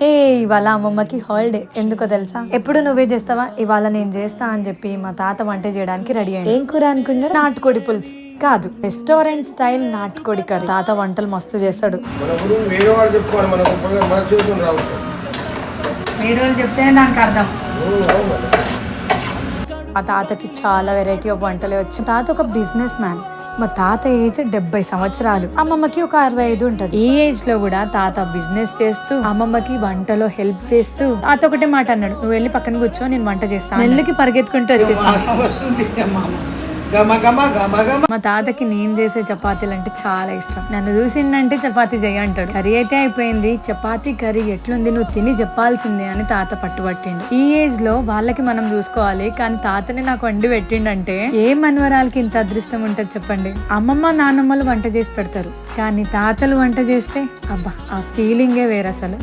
హే, ఇవాళ అమ్మమ్మకి హాలిడే. ఎందుకో తెలుసా? ఎప్పుడు నువ్వే చేస్తావా, ఇవాళ నేను చేస్తా అని చెప్పి మా తాత వంట చేయడానికి రెడీ అయ్యాడు. ఏం కూర అనుకున్నాడు? నాటుకోడి పులుసు కాదు, రెస్టారెంట్ స్టైల్ నాటుకోడి కర్రీ. తాత వంటలు మస్తు చేస్తాడు. వేరే వాళ్ళు చెప్తేనే దానికి అర్థం. మా తాతకి చాలా వెరైటీ ఆఫ్ వంటలే వచ్చి. తాత ఒక బిజినెస్ మ్యాన్. మా తాత ఏజ్ 70 సంవత్సరాలు, అమ్మమ్మకి ఒక 65 ఉంటది. ఈ ఏజ్ లో కూడా తాత బిజినెస్ చేస్తూ అమ్మమ్మకి వంటలో హెల్ప్ చేస్తూ తాత ఒకటే మాట అన్నాడు, నువ్వు వెళ్ళి పక్కన కూర్చో, నేను వంట చేస్తాను. మెల్లికి పరిగెత్తుకుంటూ వచ్చేసి మా తాతకి నేను చేసే చపాతీలు అంటే చాలా ఇష్టం. నన్ను చూసిందంటే చపాతీ చెయ్యి అంటాడు. కర్రీ అయితే అయిపోయింది, చపాతీ కర్రీ ఎట్లుంది నువ్వు తిని చెప్పాల్సిందే అని తాత పట్టుబట్టిండు. ఈ ఏజ్ లో వాళ్ళకి మనం చూసుకోవాలి, కానీ తాతని నాకు వండి పెట్టిండంటే ఏ మనవరాలకి ఇంత అదృష్టం ఉంటది చెప్పండి. అమ్మమ్మ నాన్నమ్మలు వంట చేసి పెడతారు, కానీ తాతలు వంట చేస్తే అబ్బా, ఆ ఫీలింగే వేరు అసలు.